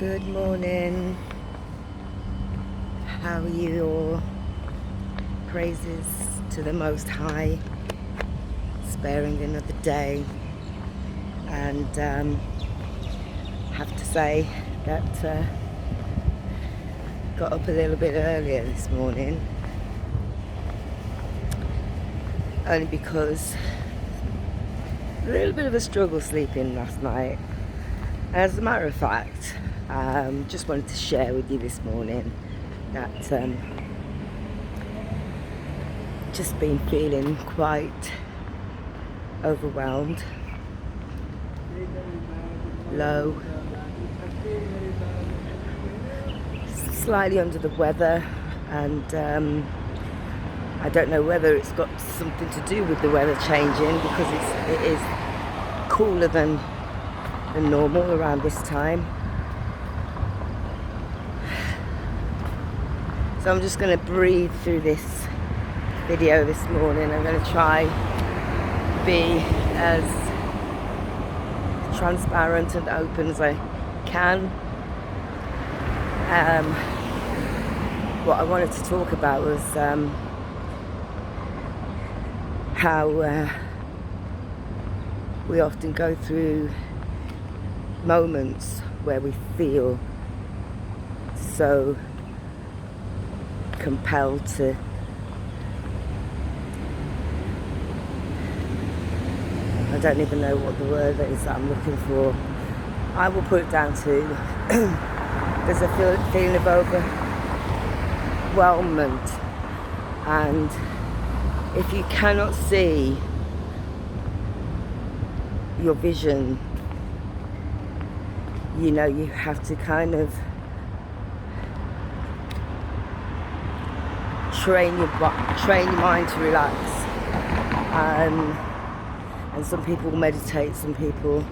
Good morning. How are you all? Praises to the Most High, sparing another day. And have to say that got up a little bit earlier this morning, only because a little bit of a struggle sleeping last night. As a matter of fact, just wanted to share with you this morning that just been feeling quite overwhelmed, low, slightly under the weather, and I don't know whether it's got something to do with the weather changing, because it is cooler than normal around this time. So I'm just going to breathe through this video this morning. I'm going to try be as transparent and open as I can. What I wanted to talk about was how we often go through moments where we feel so compelled to I don't even know what the word is that I'm looking for. I will put it down to there's a feeling of overwhelmment, and if you cannot see your vision, you know, you have to kind of train your mind to relax. And some people will meditate, some people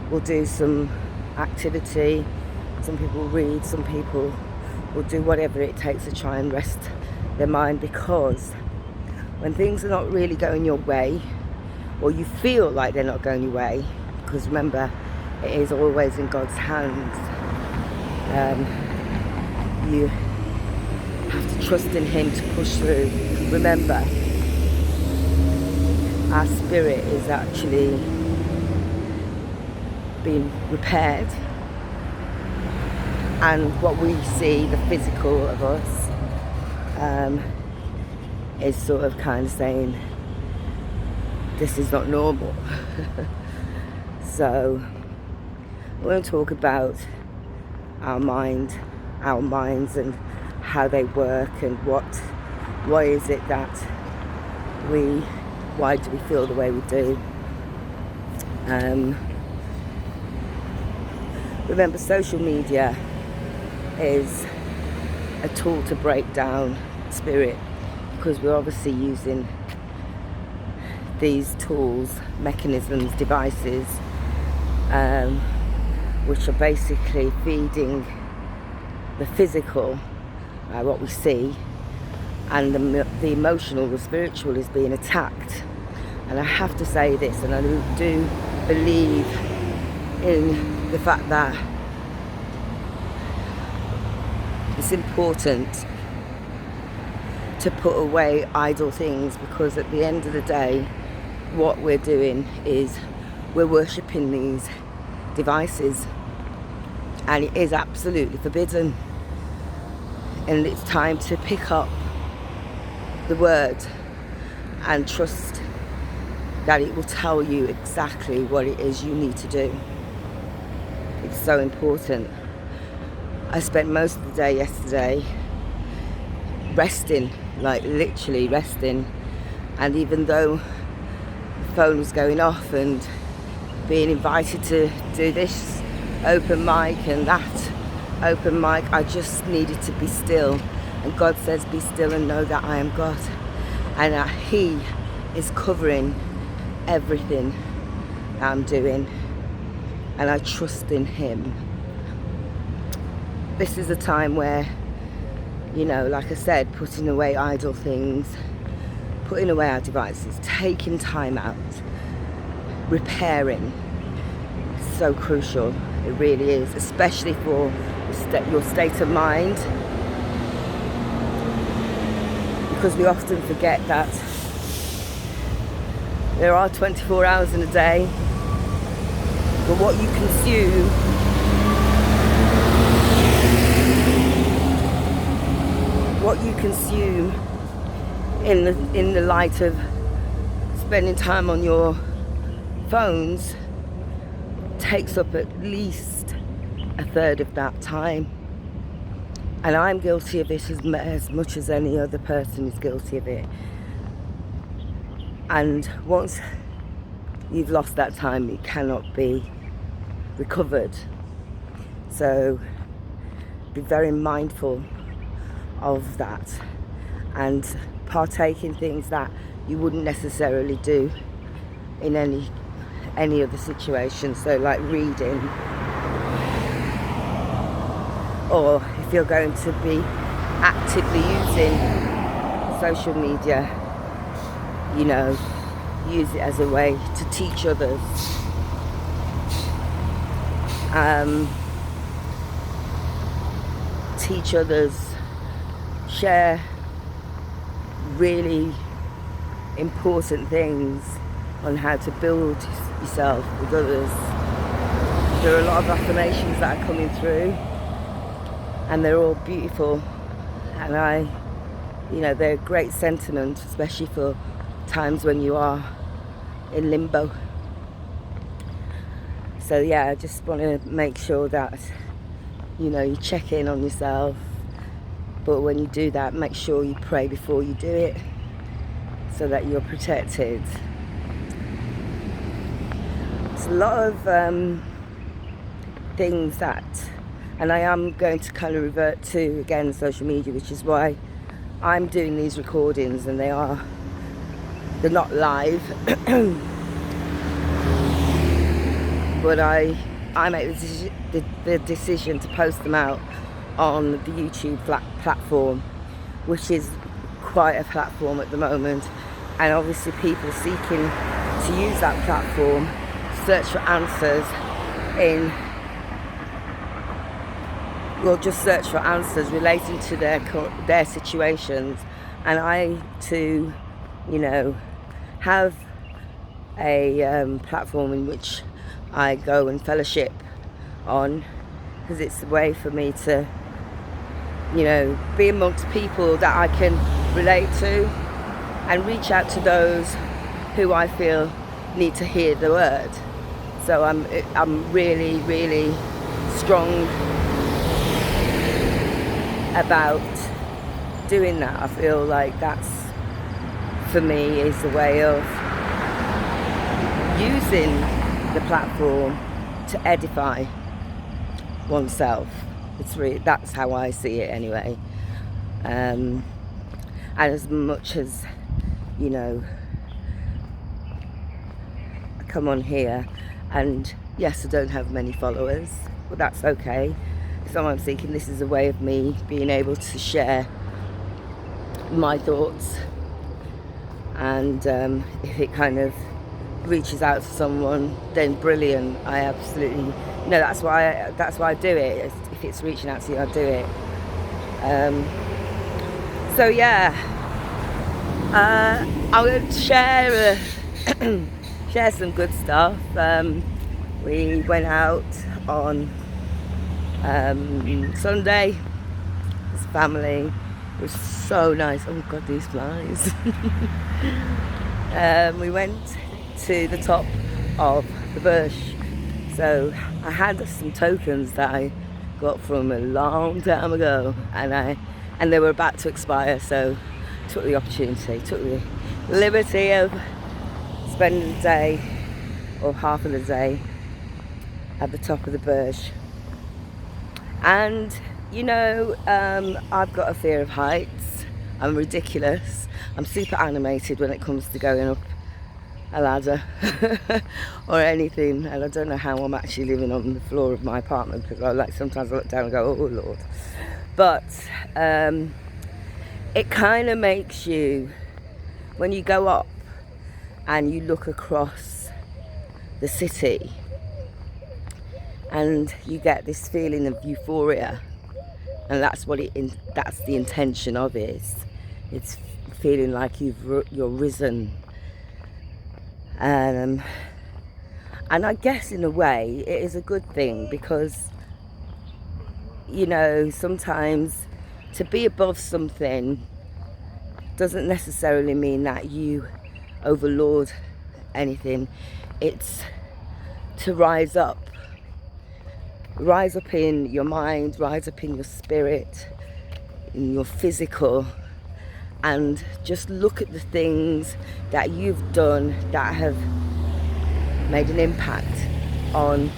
will do some activity, some people read, some people will do whatever it takes to try and rest their mind, because when things are not really going your way, or you feel like they're not going your way, because remember, it is always in God's hands, you have to trust in Him to push through. Remember, our spirit is actually being repaired, and what we see, the physical of us, is sort of kind of saying this is not normal. So I want to talk about our minds and how they work, and why is it that why do we feel the way we do. Remember, social media is a tool to break down spirit, because we're obviously using these tools, mechanisms, devices, which are basically feeding the physical, what we see, and the emotional, the spiritual is being attacked. And I have to say this, and I do believe in the fact that it's important to put away idle things, because at the end of the day, what we're doing is we're worshipping these devices, and it is absolutely forbidden. And it's time to pick up the word and trust that it will tell you exactly what it is you need to do. It's so important. I spent most of the day yesterday resting, like literally resting, and even though the phone was going off and being invited to do this open mic and that open mic, I just needed to be still. And God says, be still and know that I am God, and that He is covering everything I'm doing, and I trust in Him. This is a time where, you know, like I said, putting away idle things, putting away our devices, taking time out, repairing, so crucial. It really is, especially for your state of mind, because we often forget that there are 24 hours in a day, but what you consume in the light of spending time on your phones takes up at least a third of that time. And I'm guilty of it as much as any other person is guilty of it. And once you've lost that time, it cannot be recovered. So be very mindful of that and partake in things that you wouldn't necessarily do in any other situation. So like reading, or if you're going to be actively using social media, you know, use it as a way to teach others. Teach others, share really important things on how to build yourself with others. There are a lot of affirmations that are coming through, and they're all beautiful, and they're great sentiment, especially for times when you are in limbo. So yeah, I just want to make sure that you check in on yourself, but when you do that, make sure you pray before you do it so that you're protected. It's a lot of things that, and I am going to kind of revert to again social media, which is why I'm doing these recordings, and they're not live. But I make the decision to post them out on the YouTube platform, which is quite a platform at the moment, and obviously people seeking to use that platform search for answers just search for answers relating to their situations. And I too have a platform in which I go and fellowship on, because it's a way for me to be amongst people that I can relate to and reach out to those who I feel need to hear the word. So I'm really, really strong about doing that. I feel like that's, for me, is a way of using the platform to edify oneself. That's how I see it anyway. And as much as I come on here, and yes, I don't have many followers, but that's okay. So I'm thinking this is a way of me being able to share my thoughts, and if it kind of reaches out to someone, then brilliant. I absolutely that's why I do it. If it's reaching out to you, I do it. So yeah, I'm going to share some good stuff. We went out on Sunday as family. It was so nice. Oh god, these flies. We went to the top of the bush. So I had some tokens that I got from a long time ago, and they were about to expire, so took the liberty of spending the day, or half of the day, at the top of the bush. And I've got a fear of heights. I'm ridiculous. I'm super animated when it comes to going up a ladder or anything, and I don't know how I'm actually living on the floor of my apartment, because sometimes I look down and go, oh Lord. But it kind of makes you, when you go up and you look across the city, and you get this feeling of euphoria and that's what that's the intention of it. It's feeling like you're risen, and I guess in a way it is a good thing, because sometimes to be above something doesn't necessarily mean that you overlord anything. It's to rise up in your mind, rise up in your spirit, in your physical, and just look at the things that you've done that have made an impact on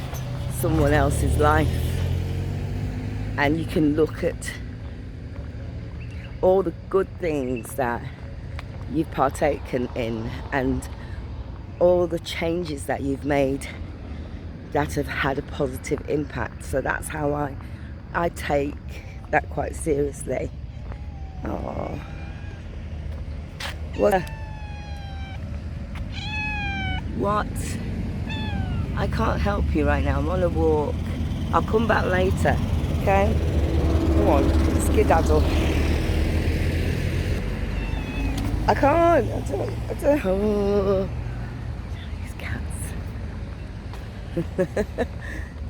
someone else's life. And you can look at all the good things that you've partaken in, and all the changes that you've made that have had a positive impact. So that's how I take that quite seriously. Oh, what? I can't help you right now. I'm on a walk. I'll come back later. Okay? Come on, skedaddle. I can't. I don't. Oh. These cats.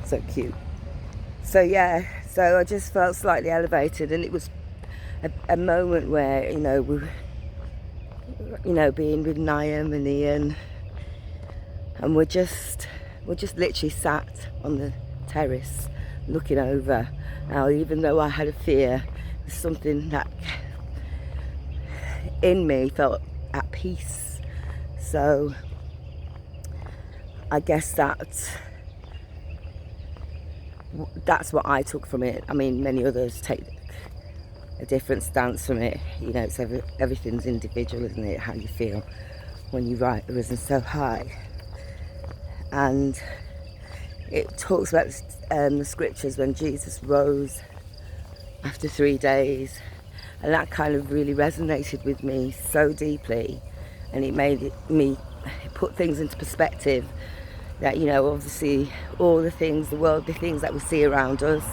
So cute. So yeah. So I just felt slightly elevated, and it was a moment where being with Niam and Ian, and we're just literally sat on the terrace looking over. Now, even though I had a fear, there's something that in me felt at peace. So I guess that's what I took from it. I mean, many others take a different stance from it. It's everything's individual, isn't it? How you feel when you write Risen So High. And it talks about the scriptures when Jesus rose after 3 days, and that kind of really resonated with me so deeply, and it made me put things into perspective that obviously all the worldly things that we see around us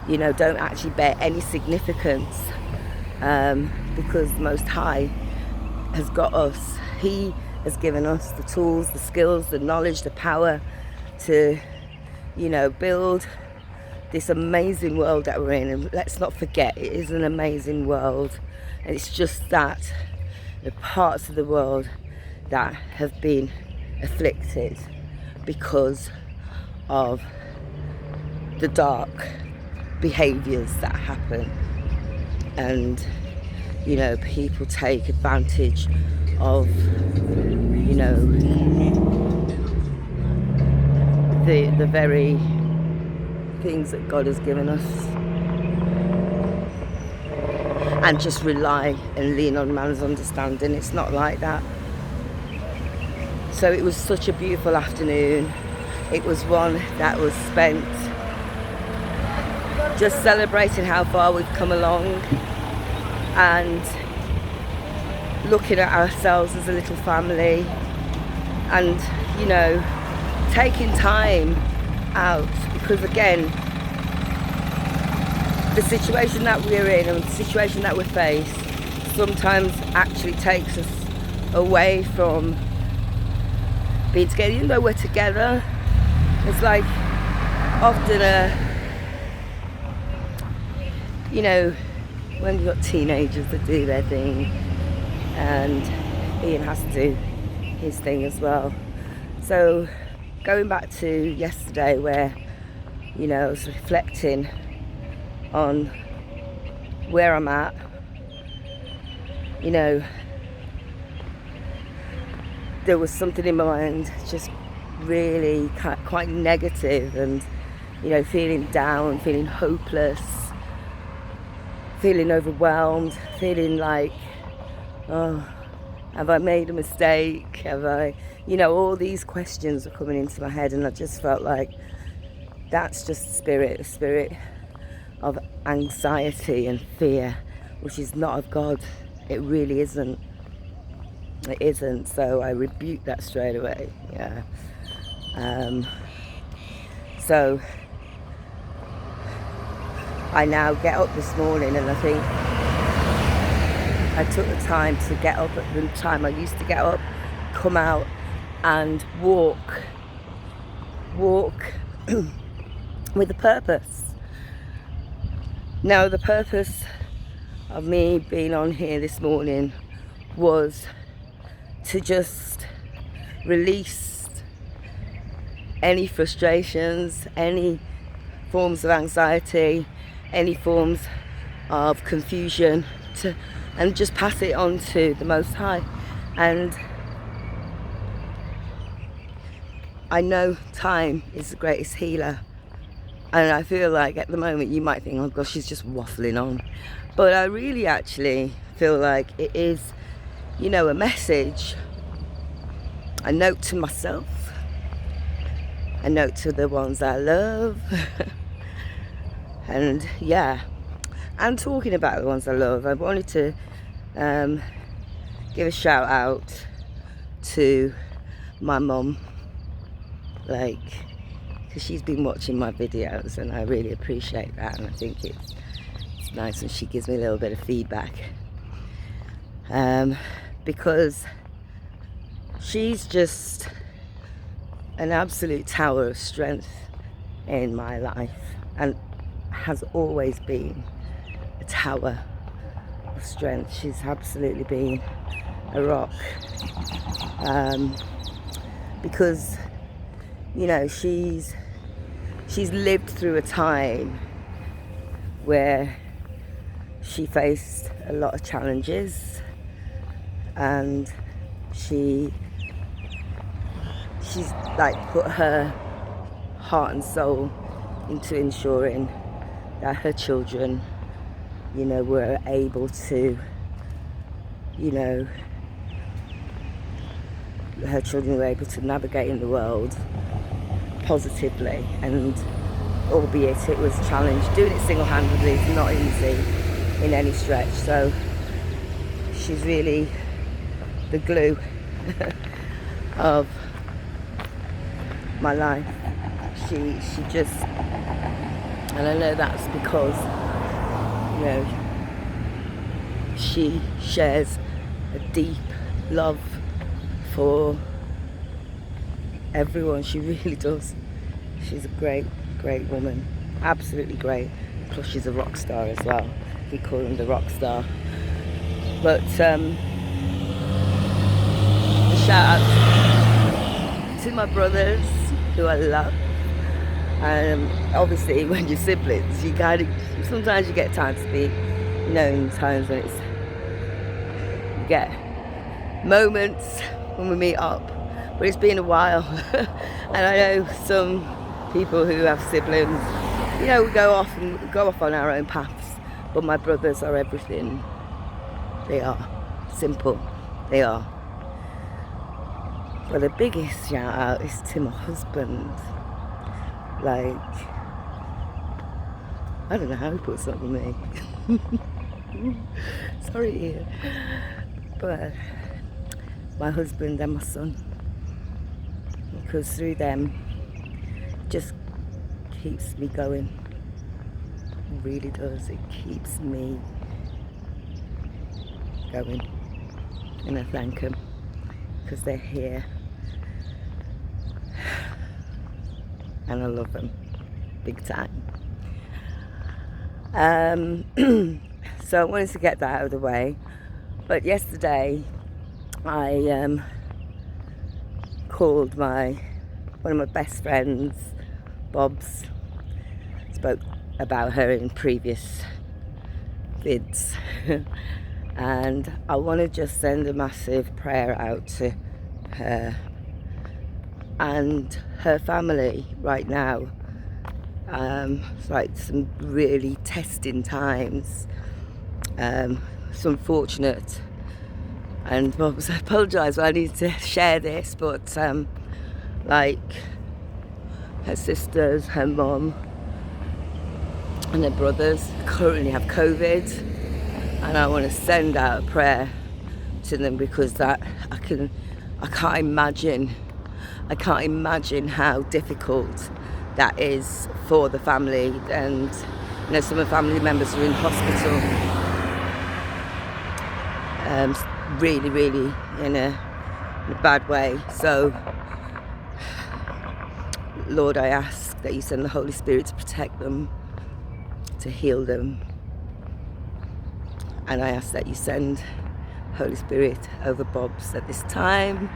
don't actually bear any significance, because the Most High has got us. He has given us the tools, the skills, the knowledge, the power to build this amazing world that we're in. And let's not forget, it is an amazing world, and it's just that the parts of the world that have been afflicted because of the dark behaviours that happen, and people take advantage of the very things that God has given us, and just rely and lean on man's understanding. It's not like that. So it was such a beautiful afternoon. It was one that was spent just celebrating how far we've come along, and looking at ourselves as a little family, and taking time out, because again, the situation that we're in and the situation that we face sometimes actually takes us away from being together. Even though we're together, it's like often when you've got teenagers that do their thing, and Ian has to do his thing as well. So going back to yesterday, where I was reflecting on where I'm at, there was something in my mind just really quite negative, and feeling down, feeling hopeless, feeling overwhelmed, feeling like, oh, have I made a mistake? Have I, all these questions were coming into my head, and I just felt like that's just a spirit of anxiety and fear, which is not of God. It really isn't. It isn't. So I rebuke that straight away. Yeah. So I now get up this morning, and I think I took the time to get up at the time I used to get up, come out and walk with a purpose. Now, the purpose of me being on here this morning was to just release any frustrations, any forms of anxiety, any forms of confusion, and just pass it on to the Most High. And I know time is the greatest healer, and I feel like at the moment you might think, oh gosh, she's just waffling on, but I really actually feel like it is, a message, a note to myself, a note to the ones I love. And and talking about the ones I love, I wanted to give a shout out to my mum, because she's been watching my videos, and I really appreciate that, and I think it's nice when she gives me a little bit of feedback, because she's just an absolute tower of strength in my life, and has always been a tower of strength. She's absolutely been a rock, because she's lived through a time where she faced a lot of challenges, and she's put her heart and soul into ensuring that her children, were able to, her children were able to navigate in the world positively, and albeit it was a challenge, doing it single-handedly is not easy in any stretch. So she's really the glue of my life. She just, and I know that's because she shares a deep love for everyone. She really does. She's a great woman, absolutely great. Plus she's a rock star as well. We call him the rock star. But the shout out to my brothers, who I love. Obviously when you're siblings, sometimes you get time to speak, in times when you get moments when we meet up, but it's been a while. And I know some people who have siblings, we go off on our own paths, but my brothers are everything. They are simple, they are. But the biggest shout out is to my husband. I don't know how he puts up with me. Sorry, Ian. But my husband and my son, because through them just keeps me going. It really does. It keeps me going, and I thank them because they're here, and I love them big time. So I wanted to get that out of the way. But yesterday I called one of my best friends, Bob's. Spoke about her in previous vids. And I want to just send a massive prayer out to her and her family right now. It's like some really testing times. It's unfortunate, and I apologise, I need to share this, but her sisters, her mum and her brothers currently have COVID, and I want to send out a prayer to them, because I can't imagine how difficult that is for the family. And You know, some of the family members are in hospital, really, really in a bad way. So, Lord, I ask that you send the Holy Spirit to protect them, to heal them. And I ask that you send Holy Spirit over Bobs at this time,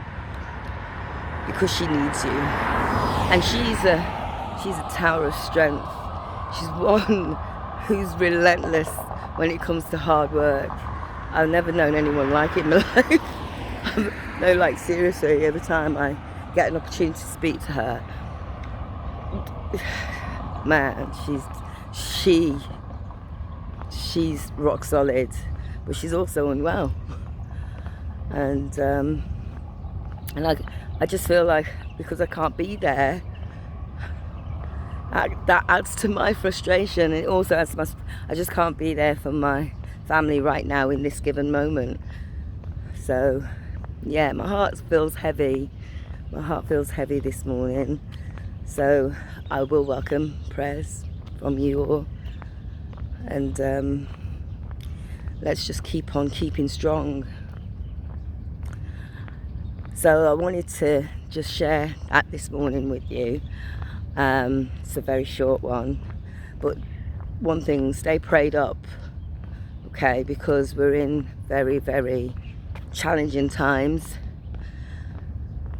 because she needs you. And she's a tower of strength. She's one who's relentless when it comes to hard work. I've never known anyone like it in my life. No, like seriously, every time I get an opportunity to speak to her, man, she's rock solid, but she's also unwell. And I just feel like, because I can't be there, that adds to my frustration. It also adds to I just can't be there for my family right now in this given moment. So yeah, my heart feels heavy. My heart feels heavy this morning. So I will welcome prayers from you all. And let's just keep on keeping strong. So I wanted to just share that this morning with you. It's a very short one, but one thing, stay prayed up, okay, because we're in very, very challenging times,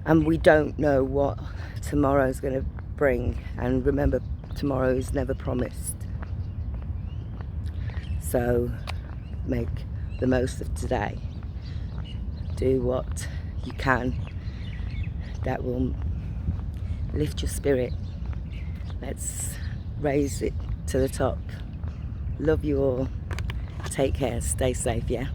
and we don't know what tomorrow's going to bring. And remember, tomorrow is never promised. So make the most of today. Do what you can that will lift your spirit. Let's raise it to the top. Love you all. Take care. Stay safe, yeah?